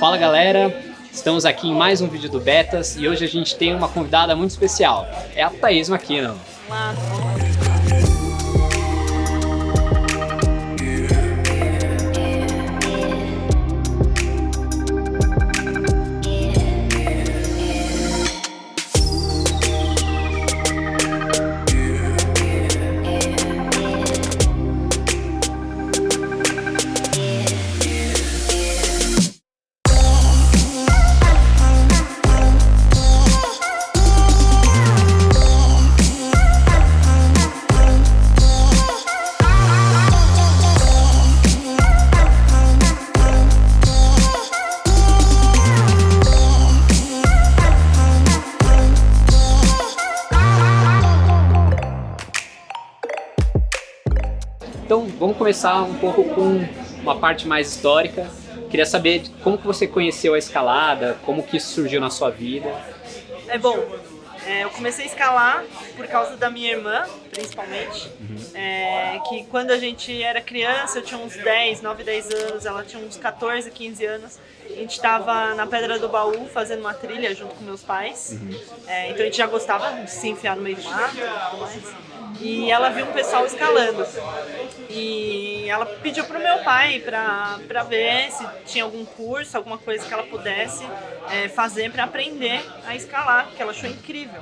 Fala galera, estamos aqui em mais um vídeo do Betas e hoje a gente tem uma convidada muito especial, é a Thaís Makino. Olá. Então vamos começar um pouco com uma parte mais histórica. Queria saber como que você conheceu a escalada, como que isso surgiu na sua vida. Eu comecei a escalar por causa da minha irmã, principalmente, que quando a gente era criança, eu tinha uns 9, 10 anos, ela tinha uns 14, 15 anos, a gente estava na Pedra do Baú fazendo uma trilha junto com meus pais, então a gente já gostava de se enfiar no meio do mato e tudo mais, e ela viu um pessoal escalando. E ela pediu pro meu pai pra ver se tinha algum curso, alguma coisa que ela pudesse fazer pra aprender a escalar, que ela achou incrível.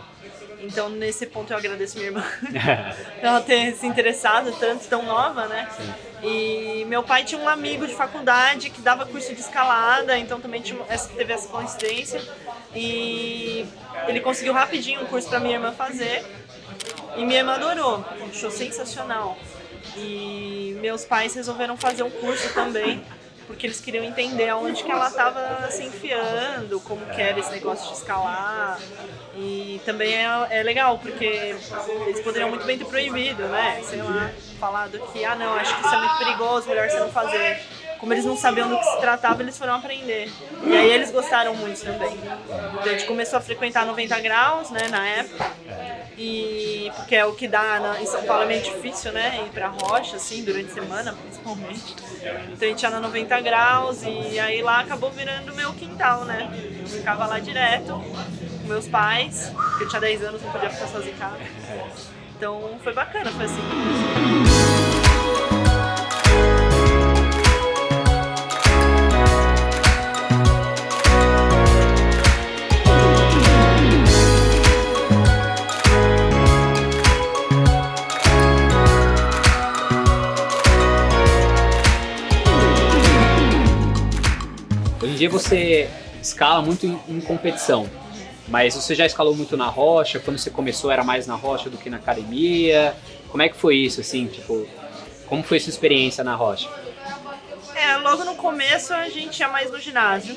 Então nesse ponto eu agradeço minha irmã por ela ter se interessado tanto, tão nova, né? Sim. E meu pai tinha um amigo de faculdade que dava curso de escalada, então também teve essa coincidência. E ele conseguiu rapidinho um curso pra minha irmã fazer. E minha irmã adorou, achou sensacional. E meus pais resolveram fazer um curso também, porque eles queriam entender aonde que ela estava se enfiando, como que era esse negócio de escalar. E também é legal, porque eles poderiam muito bem ter proibido, né? Sei lá, falado que, não, acho que isso é muito perigoso, melhor você não fazer. Como eles não sabiam do que se tratava, eles foram aprender. E aí eles gostaram muito também. Então a gente começou a frequentar 90 graus, né, na época. E porque é o que dá em São Paulo, é meio difícil, né, ir pra rocha, assim, durante a semana, principalmente. Então a gente ia na 90 graus e aí lá acabou virando meu quintal, né. Eu ficava lá direto com meus pais, porque eu tinha 10 anos, não podia ficar sozinha em casa. Então foi bacana, foi assim. Hoje em dia você escala muito em competição, mas você já escalou muito na rocha? Quando você começou era mais na rocha do que na academia? Como é que foi isso, assim, tipo, como foi sua experiência na rocha? Logo no começo a gente ia mais no ginásio,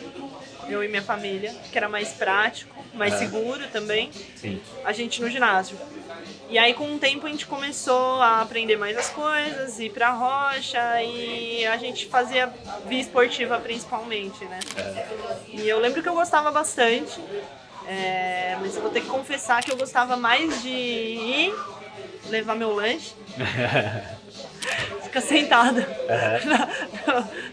eu e minha família, que era mais prático, mais seguro também. Sim. A gente no ginásio. E aí com o tempo a gente começou a aprender mais as coisas, ir pra rocha e a gente fazia via esportiva principalmente, né? E eu lembro que eu gostava bastante, mas eu vou ter que confessar que eu gostava mais de ir, levar meu lanche, ficar sentada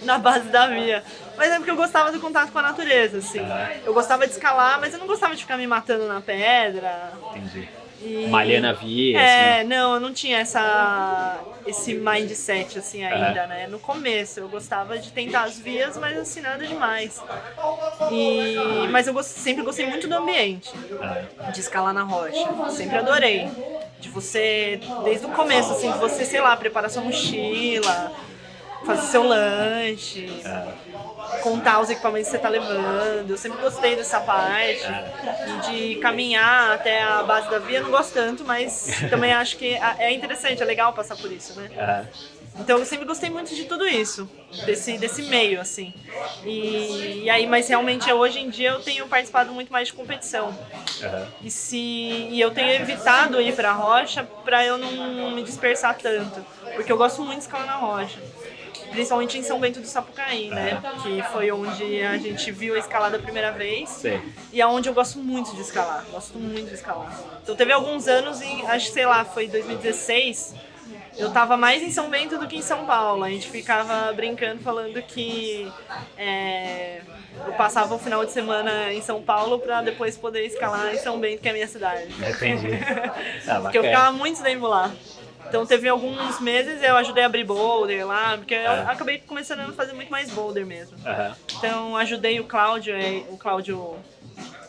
na base da via. Mas é porque eu gostava do contato com a natureza, assim. Eu gostava de escalar, mas eu não gostava de ficar me matando na pedra. Entendi. Malhando a via, assim. Não, eu não tinha esse mindset, assim, ainda, né? No começo, eu gostava de tentar as vias, mas assim, nada demais. Mas eu sempre gostei muito do ambiente, de escalar na rocha. Sempre adorei. De você, desde o começo, assim, de você, sei lá, preparar sua mochila, fazer seu lanche, contar os equipamentos que você tá levando. Eu sempre gostei dessa parte. E de caminhar até a base da via, eu não gosto tanto, mas também acho que é interessante, é legal passar por isso, né? Então eu sempre gostei muito de tudo isso, desse meio, assim. E aí, mas realmente hoje em dia eu tenho participado muito mais de competição. E eu tenho evitado ir pra rocha pra eu não me dispersar tanto, porque eu gosto muito de escalar na rocha. Principalmente em São Bento do Sapucaí, né? Que foi onde a gente viu a escalada a primeira vez. Sim. E é onde eu gosto muito de escalar. Gosto muito de escalar. Então teve alguns anos, acho que sei lá, foi 2016, eu tava mais em São Bento do que em São Paulo. A gente ficava brincando, falando que eu passava o final de semana em São Paulo pra depois poder escalar em São Bento, que é a minha cidade. Entendi. Porque eu ficava muito tempo lá. Então teve alguns meses eu ajudei a abrir boulder lá, porque eu acabei começando a fazer muito mais boulder mesmo. Então ajudei o Cláudio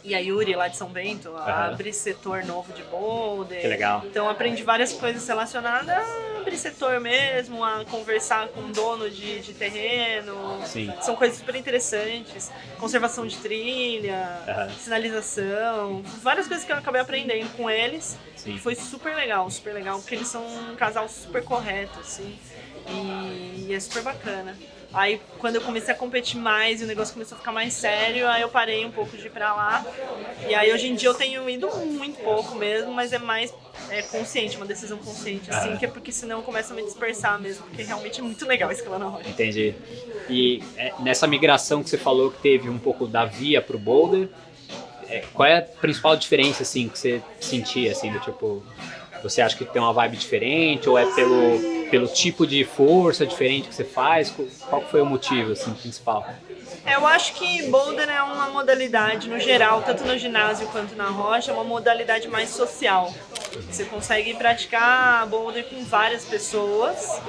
e a Yuri lá de São Bento a abrir setor novo de boulder. Que legal. Então aprendi várias coisas relacionadas a abrir setor mesmo, a conversar com o dono de terreno. Sim. São coisas super interessantes. Conservação de trilha, sinalização, várias coisas que eu acabei aprendendo com eles. Sim. Foi super legal, porque eles são um casal super correto, assim, e é super bacana. Aí, quando eu comecei a competir mais e o negócio começou a ficar mais sério, aí eu parei um pouco de ir pra lá. E aí, hoje em dia, eu tenho ido muito pouco mesmo, mas é mais consciente, uma decisão consciente, assim, que é porque senão eu começo a me dispersar mesmo, porque realmente é muito legal escalar na rocha. Entendi. E nessa migração que você falou que teve um pouco da via pro boulder, qual é a principal diferença, assim, que você sentia, assim, do tipo... Você acha que tem uma vibe diferente ou é pelo tipo de força diferente que você faz? Qual foi o motivo, assim, principal? Eu acho que boulder é uma modalidade, no geral, tanto no ginásio quanto na rocha, é uma modalidade mais social. Você consegue praticar boulder com várias pessoas.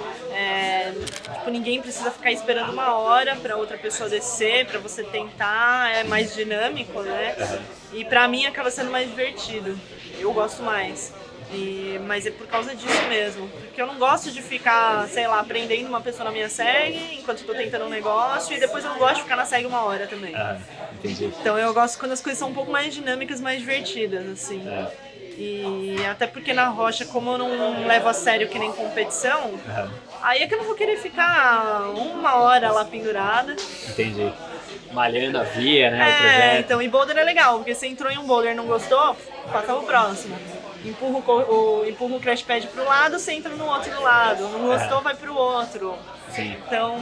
Ninguém precisa ficar esperando uma hora para outra pessoa descer, para você tentar. É mais dinâmico, né? E pra mim acaba sendo mais divertido. Eu gosto mais. Mas é por causa disso mesmo, porque eu não gosto de ficar, sei lá, prendendo uma pessoa na minha SEG enquanto eu tô tentando um negócio, e depois eu não gosto de ficar na SEG uma hora também. Entendi. Então eu gosto quando as coisas são um pouco mais dinâmicas, mais divertidas, assim. E até porque na rocha, como eu não levo a sério que nem competição, aí é que eu não vou querer ficar uma hora lá pendurada. Entendi. Malhando a via, né? O projeto. Então, e boulder é legal, porque você entrou em um boulder e não gostou, passa pro próximo. Empurra o crash pad pro lado, você entra no outro lado. Não gostou, vai pro outro. Sim. Então,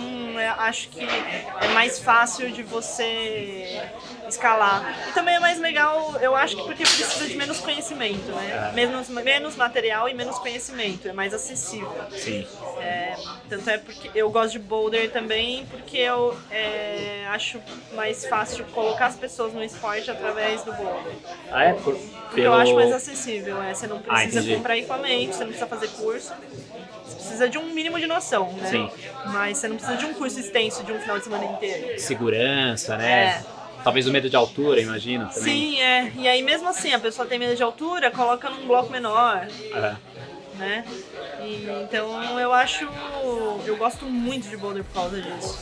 acho que é mais fácil de você escalar. E também é mais legal, eu acho que porque precisa de menos conhecimento, né? Menos material e menos conhecimento. É mais acessível. Sim. Tanto é porque eu gosto de boulder também, porque eu acho mais fácil colocar as pessoas no esporte através do boulder. Porque eu acho mais acessível. Você não precisa comprar equipamento, você não precisa fazer curso. Você precisa de um mínimo de noção, né? Sim. Mas você não precisa de um curso extenso de um final de semana inteiro. Segurança, né? Talvez o medo de altura, imagino, também. Sim, E aí, mesmo assim, a pessoa tem medo de altura, coloca num bloco menor. Né? Então, eu gosto muito de boulder por causa disso.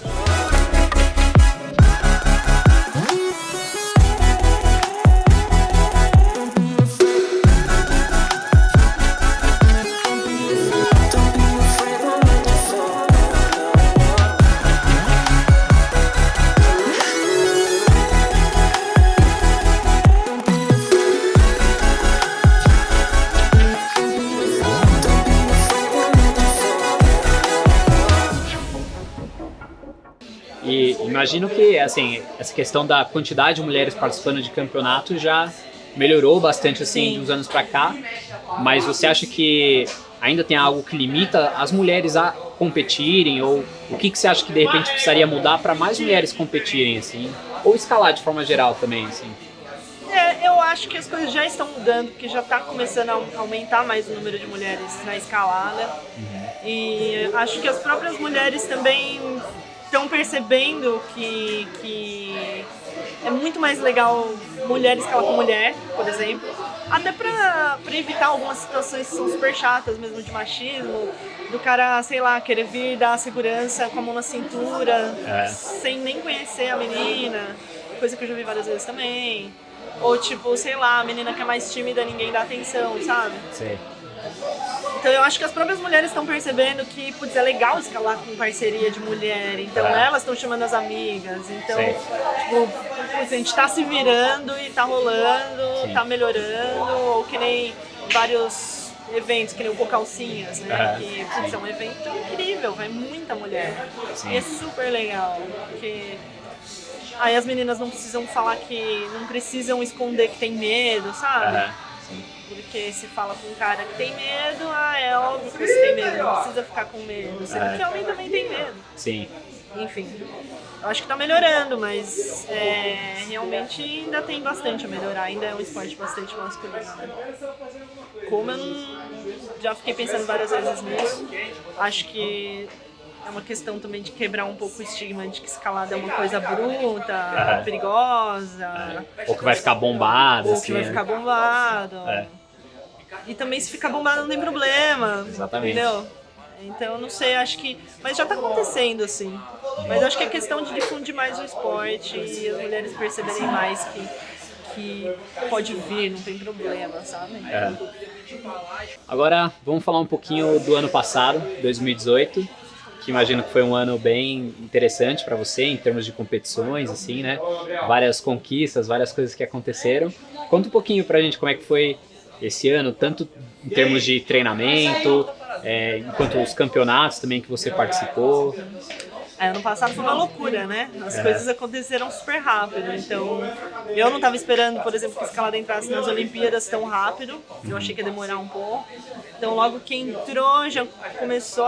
E imagino que, assim, essa questão da quantidade de mulheres participando de campeonato já melhorou bastante, assim, de uns anos pra cá. Mas você acha que ainda tem algo que limita as mulheres a competirem? Ou o que você acha que, de repente, precisaria mudar para mais mulheres competirem, assim? Ou escalar de forma geral também, assim? Eu acho que as coisas já estão mudando, porque já está começando a aumentar mais o número de mulheres na escalada. E acho que as próprias mulheres também estão percebendo que é muito mais legal mulher escalar com mulher, por exemplo. Até pra evitar algumas situações que são super chatas mesmo de machismo, do cara, sei lá, querer vir dar segurança com a mão na cintura, sem nem conhecer a menina, coisa que eu já vi várias vezes também. Ou tipo, sei lá, a menina que é mais tímida, ninguém dá atenção, sabe? Sim. Então eu acho que as próprias mulheres estão percebendo que, putz, é legal escalar com parceria de mulher, então elas estão chamando as amigas, então, tipo, putz, a gente tá se virando e tá rolando, tá melhorando, ou que nem vários eventos, que nem o Pocalcinhas, né, que, putz, é um evento incrível, vai muita mulher, e é super legal, porque aí as meninas não precisam falar que, não precisam esconder que tem medo, sabe? Porque se fala com um cara que tem medo, é óbvio que você tem medo, não precisa ficar com medo. Sendo que homem também tem medo. Sim. Enfim, eu acho que tá melhorando, mas realmente ainda tem bastante a melhorar, ainda é um esporte bastante masculino, né? Como eu já fiquei pensando várias vezes nisso, acho que é uma questão também de quebrar um pouco o estigma de que escalada é uma coisa bruta, perigosa. Ou que vai ficar bombado. Ou assim, que vai ficar bombado. E também se ficar bombado não tem problema. Exatamente. Entendeu? Então, eu não sei, acho que... Mas já tá acontecendo, assim. Mas acho que é questão de difundir mais o esporte e as mulheres perceberem mais que pode vir, não tem problema, sabe? Agora, vamos falar um pouquinho do ano passado, 2018, que imagino que foi um ano bem interessante para você em termos de competições, assim, né? Várias conquistas, várias coisas que aconteceram. Conta um pouquinho pra gente como é que foi esse ano, tanto em termos de treinamento, enquanto os campeonatos também que você participou. Ano passado foi uma loucura, né? As coisas aconteceram super rápido. Então, eu não estava esperando, por exemplo, que a escalada entrasse nas Olimpíadas tão rápido. Eu achei que ia demorar um pouco. Então, logo que entrou, já começou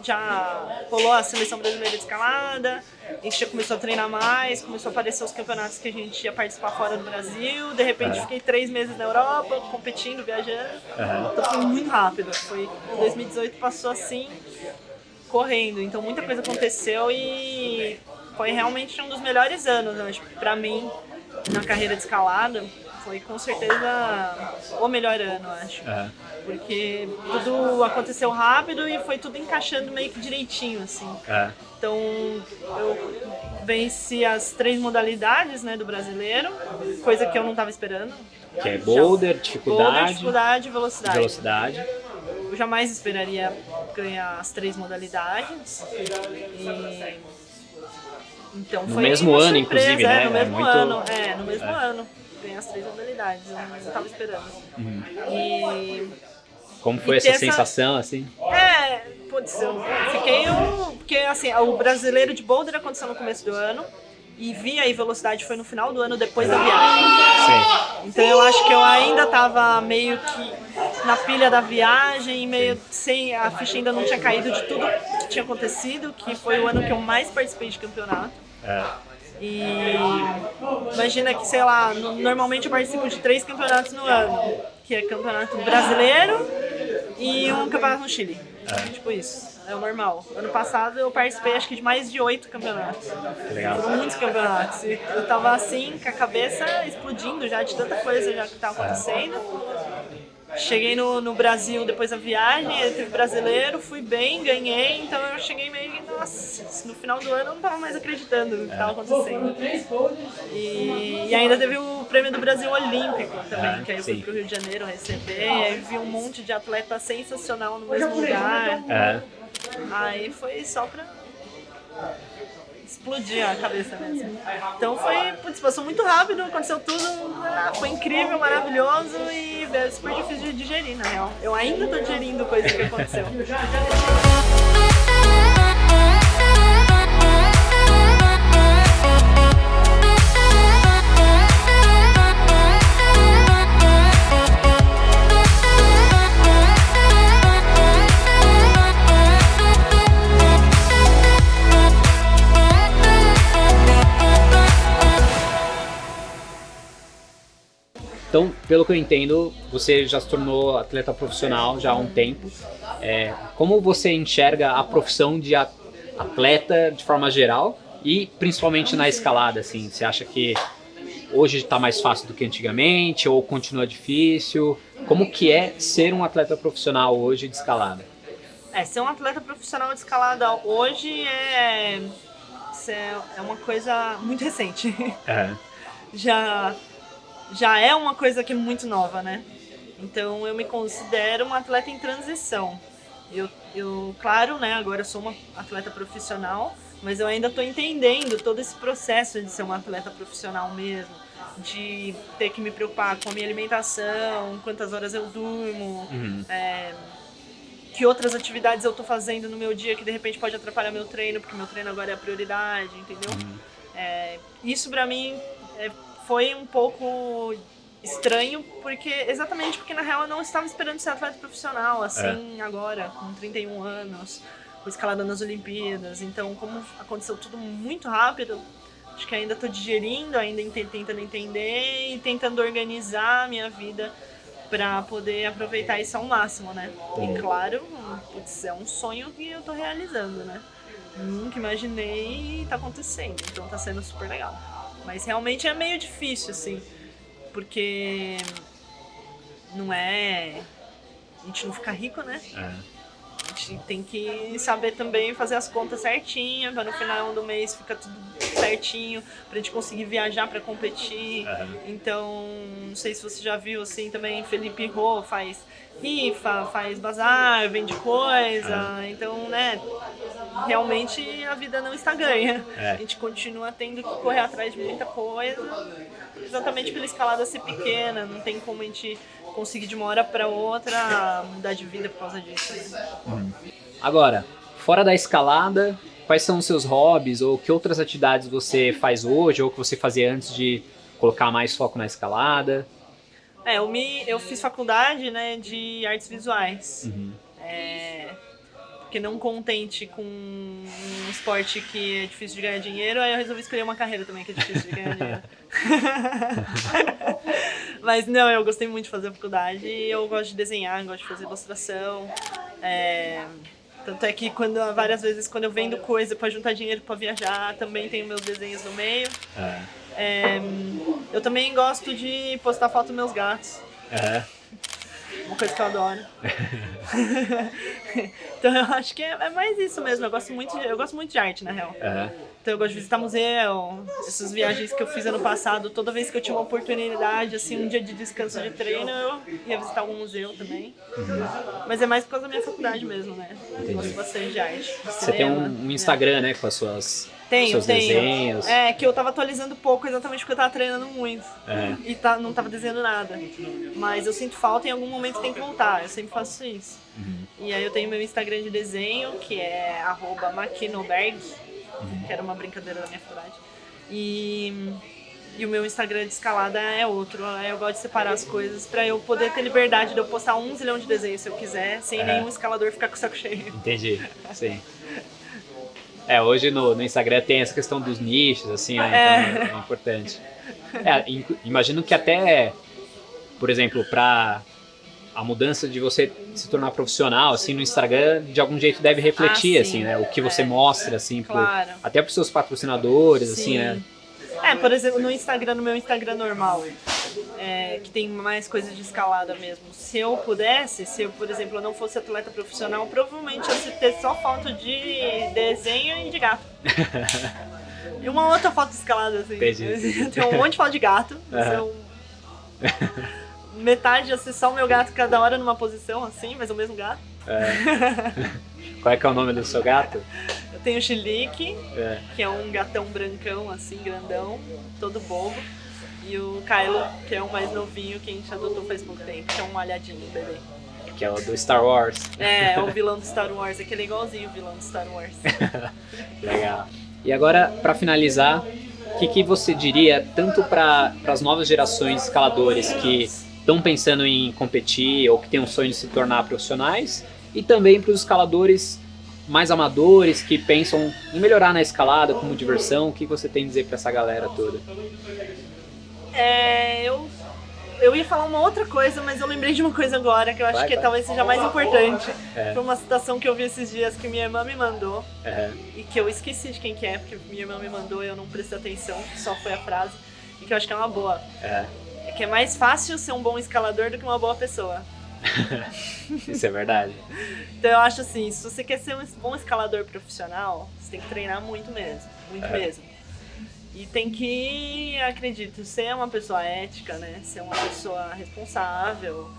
já rolou a seleção brasileira de escalada. A gente já começou a treinar mais, começou a aparecer os campeonatos que a gente ia participar fora do Brasil. De repente, fiquei 3 meses na Europa, competindo, viajando. Então, foi muito rápido. 2018 passou assim, correndo, então muita coisa aconteceu e foi realmente um dos melhores anos, eu acho, pra mim, na carreira de escalada, foi com certeza o melhor ano, eu acho. Porque tudo aconteceu rápido e foi tudo encaixando meio que direitinho, assim. Então, eu venci as 3 modalidades, né, do brasileiro, coisa que eu não estava esperando. Que é boulder, dificuldade e velocidade. Velocidade. Eu jamais esperaria ganhar as 3 modalidades. Então no foi mesmo uma ano, surpresa, inclusive, né? No mesmo muito... ano, no mesmo ano. Ganhar as 3 modalidades, eu não estava esperando. E como foi essa sensação, assim? Putz, eu fiquei... Porque, assim, o brasileiro de boulder aconteceu no começo do ano. E via e velocidade foi no final do ano, depois da viagem. Sim. Então eu acho que eu ainda tava meio que na pilha da viagem, meio sem... A ficha ainda não tinha caído de tudo que tinha acontecido, que foi o ano que eu mais participei de campeonato. E imagina que, sei lá, normalmente eu participo de 3 campeonatos no ano, que é campeonato brasileiro e um campeonato no Chile. Tipo isso. É o normal. Ano passado eu participei acho que de mais de 8 campeonatos. Legal. Foram muitos campeonatos. E eu tava assim, com a cabeça explodindo já de tanta coisa já que tava acontecendo. Cheguei no Brasil depois da viagem, aí teve brasileiro, fui bem, ganhei, então eu cheguei meio que, nossa, no final do ano eu não tava mais acreditando no que tava acontecendo. E ainda teve o Prêmio do Brasil Olímpico também, que aí eu fui pro Rio de Janeiro receber, aí vi um monte de atleta sensacional no mesmo lugar. Aí foi só pra explodir a cabeça mesmo. Então passou muito rápido, aconteceu tudo, foi incrível, maravilhoso e é super difícil de digerir, na real. Eu ainda tô digerindo coisa que aconteceu. Então, pelo que eu entendo, você já se tornou atleta profissional já há um tempo. Como você enxerga a profissão de atleta de forma geral e principalmente na escalada? Assim, você acha que hoje está mais fácil do que antigamente ou continua difícil? Como que é ser um atleta profissional hoje de escalada? Ser um atleta profissional de escalada hoje é uma coisa muito recente. Já é uma coisa que é muito nova, né? Então eu me considero uma atleta em transição. Eu claro, né, agora eu sou uma atleta profissional, mas eu ainda estou entendendo todo esse processo de ser uma atleta profissional mesmo, de ter que me preocupar com a minha alimentação, quantas horas eu durmo, que outras atividades eu estou fazendo no meu dia que de repente pode atrapalhar meu treino, porque meu treino agora é a prioridade, entendeu? Isso pra mim foi um pouco estranho, exatamente porque na real eu não estava esperando ser atleta profissional, assim, agora, com 31 anos, com escalada nas Olimpíadas. Então, como aconteceu tudo muito rápido, acho que ainda estou digerindo, ainda tentando entender e tentando organizar a minha vida para poder aproveitar isso ao máximo, né? E claro, putz, é um sonho que eu tô realizando, né? Nunca imaginei e tá acontecendo, então tá sendo super legal. Mas realmente é meio difícil, assim, porque não é... A gente não fica rico, né? A gente tem que saber também fazer as contas certinho, para no final do mês ficar tudo certinho, pra gente conseguir viajar pra competir. Então, não sei se você já viu, assim, também Felipe Rô faz rifa, faz bazar, vende coisa. Então, né, realmente a vida não está ganha. A gente continua tendo que correr atrás de muita coisa, exatamente pela escalada ser pequena, não tem como a gente conseguir de uma hora para outra mudar de vida por causa disso, né? Agora, fora da escalada, quais são os seus hobbies ou que outras atividades você faz hoje ou que você fazia antes de colocar mais foco na escalada? Eu fiz faculdade, né, de artes visuais. Porque não contente com um esporte que é difícil de ganhar dinheiro, aí eu resolvi escolher uma carreira também que é difícil de ganhar dinheiro. Mas não, eu gostei muito de fazer a faculdade e eu gosto de desenhar, gosto de fazer ilustração. Tanto é que várias vezes quando eu vendo coisa para juntar dinheiro para viajar, também tenho meus desenhos no meio. Eu também gosto de postar foto dos meus gatos. Uma coisa que eu adoro. Então eu acho que é mais isso mesmo. Eu gosto muito de arte, na real. Então eu gosto de visitar museu. Essas viagens que eu fiz ano passado, toda vez que eu tinha uma oportunidade, assim, um dia de descanso de treino, eu ia visitar algum museu também. Mas é mais por causa da minha faculdade mesmo, né? Eu gosto bastante de arte. Você tem um Instagram, né, com as seus Tenho. desenhos. Que eu tava atualizando pouco exatamente porque eu tava treinando muito. E não tava desenhando nada. Mas eu sinto falta e em algum momento tem que voltar. Eu sempre faço isso. E aí eu tenho meu Instagram de desenho, que é @maquinoberg, que era uma brincadeira da minha faculdade. E o meu Instagram de escalada é outro. Eu gosto de separar as coisas pra eu poder ter liberdade de eu postar 1 zilhão de desenhos se eu quiser, sem nenhum escalador ficar com o saco cheio. Entendi, sim. Hoje no Instagram tem essa questão dos nichos, assim, né? Então é importante. Imagino que até, por exemplo, para a mudança de você se tornar profissional, assim, no Instagram, de algum jeito deve refletir, assim, né? O que você mostra, assim, claro. Até para os seus patrocinadores, Sim. assim, né? Por exemplo, no meu Instagram normal, que tem mais coisas de escalada mesmo. Se eu, por exemplo, eu não fosse atleta profissional, provavelmente eu ia ter só foto de desenho e de gato. E uma outra foto de escalada, assim. Tem um monte de foto de gato. Metade ia ser só o meu gato cada hora numa posição, assim, mas o mesmo gato. Qual é que é o nome do seu gato? Eu tenho o Chilique, que é um gatão brancão, assim, grandão, todo bobo. E o Kylo, que é o mais novinho, que a gente adotou faz pouco tempo, que é um malhadinho, bebê. Que é o do Star Wars. É o vilão do Star Wars, aquele é igualzinho o vilão do Star Wars. Legal. E agora, para finalizar, o que você diria tanto para as novas gerações de escaladores que estão pensando em competir ou que têm um sonho de se tornar profissionais, e também para os escaladores mais amadores que pensam em melhorar na escalada como diversão? O que você tem a dizer para essa galera toda? Eu ia falar uma outra coisa, mas eu lembrei de uma coisa agora que eu acho que talvez seja mais importante. Foi uma citação que eu vi esses dias que minha irmã me mandou e que eu esqueci de quem que é, porque minha irmã me mandou e eu não prestei atenção, só foi a frase, e que eu acho que é uma boa. É que é mais fácil ser um bom escalador do que uma boa pessoa. Isso é verdade. Então eu acho assim, se você quer ser um bom escalador profissional, você tem que treinar muito mesmo, mesmo. E tem que, acredito, ser uma pessoa ética, né? Ser uma pessoa responsável,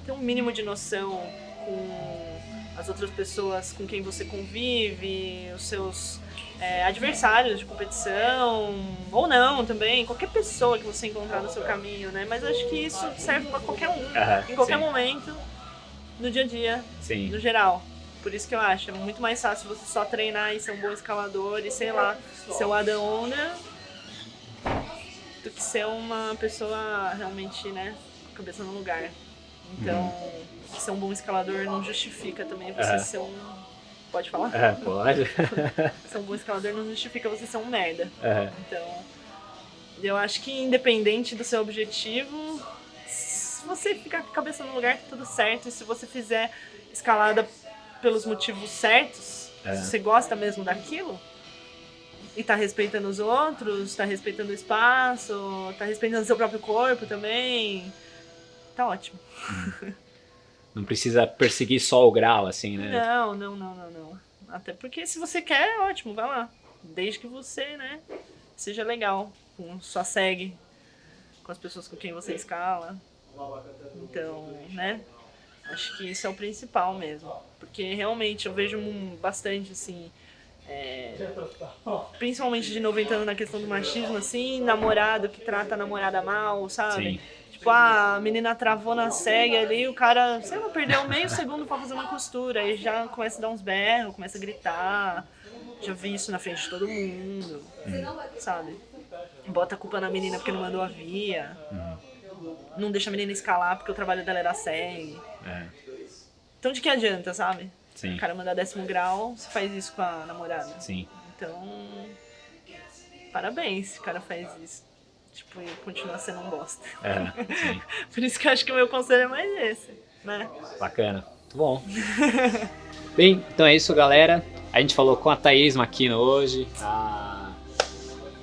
ter um mínimo de noção com as outras pessoas com quem você convive, os seus adversários de competição, ou não também, qualquer pessoa que você encontrar no seu caminho, né? Mas eu acho que isso serve para qualquer um, em qualquer momento, no dia a dia, no geral. Por isso que eu acho, é muito mais fácil você só treinar e ser um bom escalador e, sei lá, ser o Adam Ondra, do que ser uma pessoa realmente, né, cabeça no lugar. Então, ser um bom escalador não justifica também você ser um... Pode falar? Pode. Ser um bom escalador não justifica você ser um merda. Então, eu acho que independente do seu objetivo, se você ficar com a cabeça no lugar, tá tudo certo. E se você fizer escalada pelos motivos certos, se você gosta mesmo daquilo, e tá respeitando os outros, tá respeitando o espaço, tá respeitando o seu próprio corpo também, tá ótimo. Não precisa perseguir só o grau, assim, né? Não. Até porque se você quer, é ótimo, vai lá. Desde que você, né, seja legal com sua segue, com as pessoas com quem você escala. Então, né, acho que isso é o principal mesmo. Porque realmente eu vejo bastante, assim, principalmente de 90 anos na questão do machismo, assim, namorado que trata a namorada mal, sabe? Sim. Tipo, a menina travou na segue ali, o cara, sei lá, perdeu meio segundo pra fazer uma costura, aí já começa a dar uns berros, começa a gritar. Já vi isso na frente de todo mundo, sabe? Bota a culpa na menina porque não mandou a via. Não deixa a menina escalar porque o trabalho dela era segue. Então de que adianta, sabe? Sim. O cara mandar 10º grau, você faz isso com a namorada. Sim. Então, parabéns se o cara faz isso. Tipo, e continua sendo um bosta. Sim. Por isso que eu acho que o meu conselho é mais esse, né? Bacana. Muito bom. Bem, então é isso, galera. A gente falou com a Thaís Makino hoje.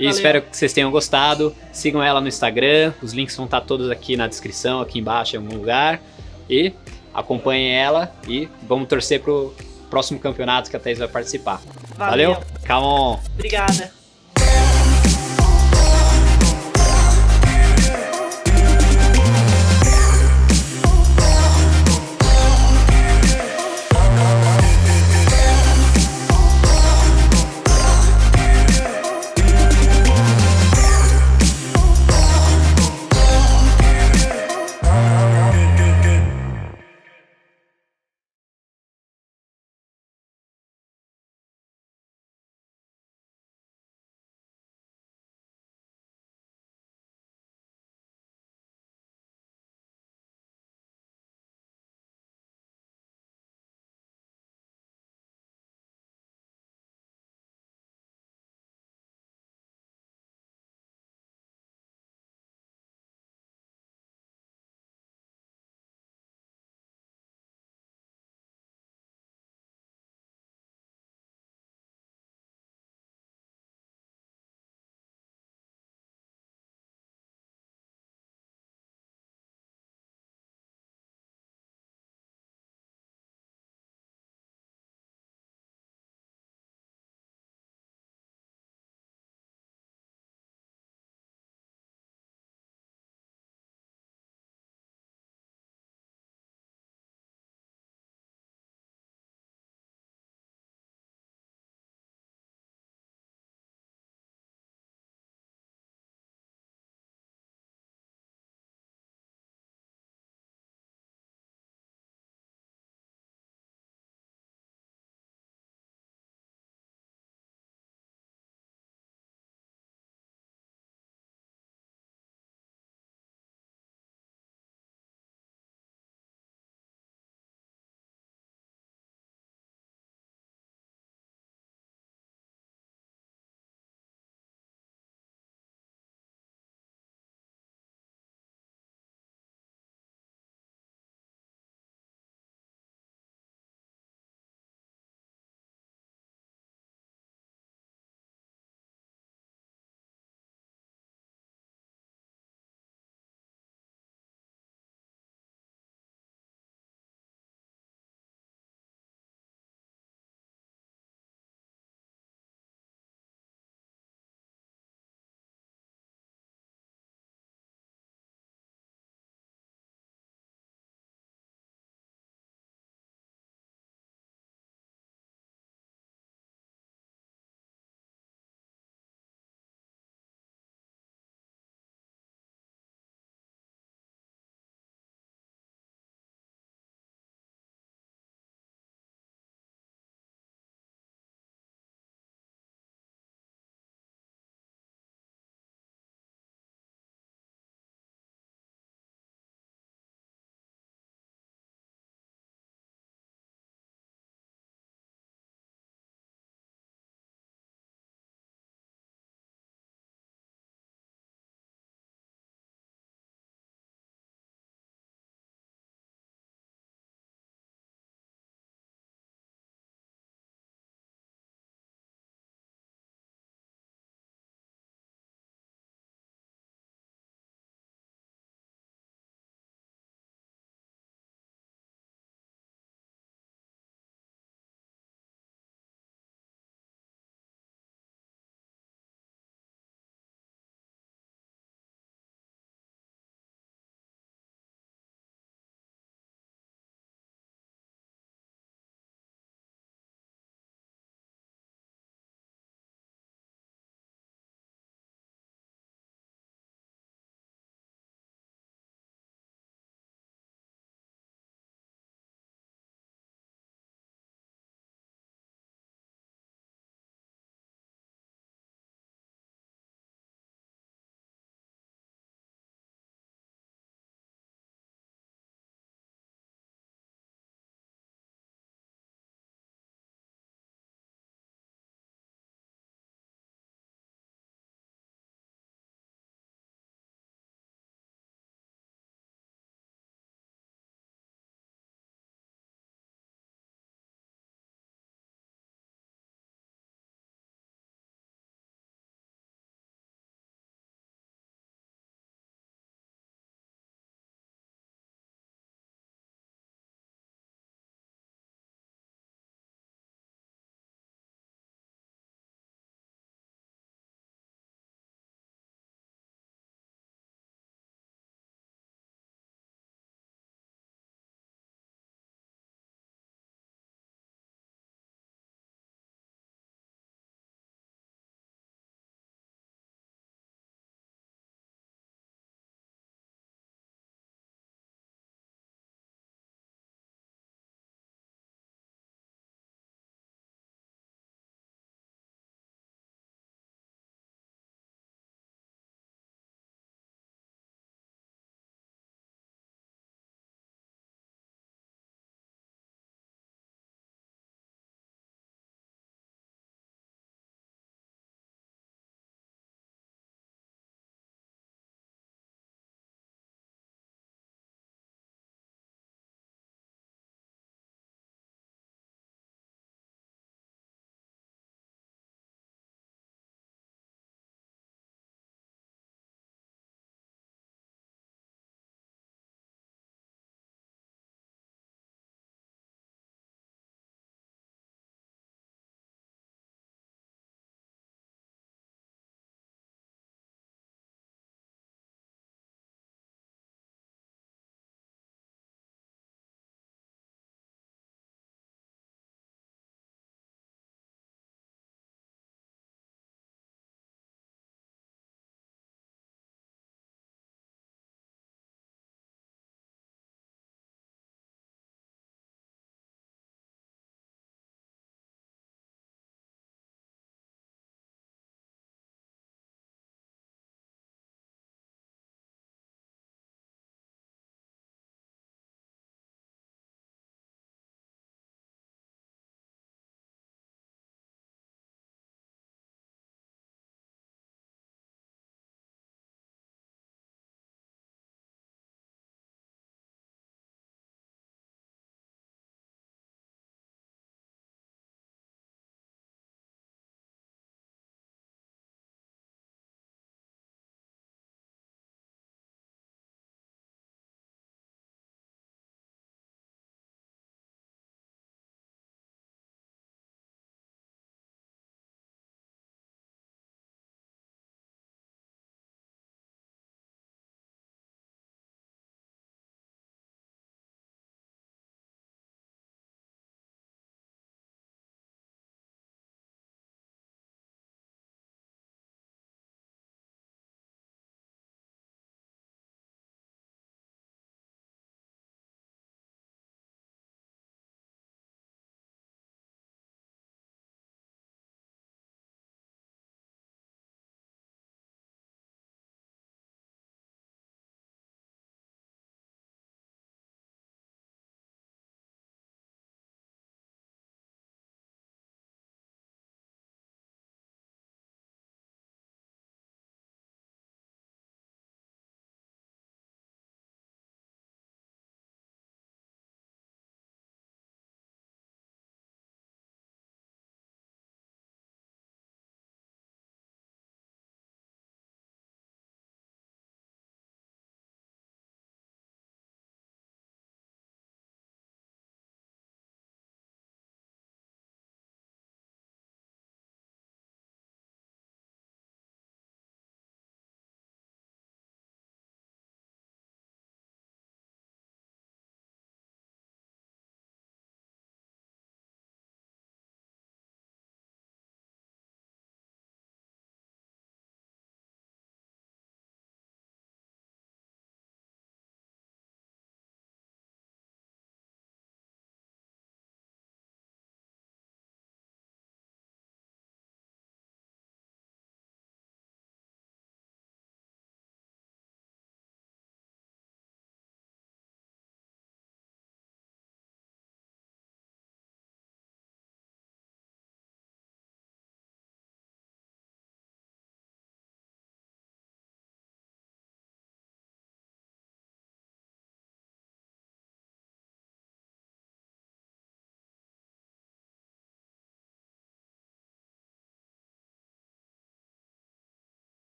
E espero que vocês tenham gostado. Sigam ela no Instagram. Os links vão estar todos aqui na descrição, aqui embaixo em algum lugar. E acompanhem ela e vamos torcer pro próximo campeonato que a Thaís vai participar. Valeu. Come on! Obrigada.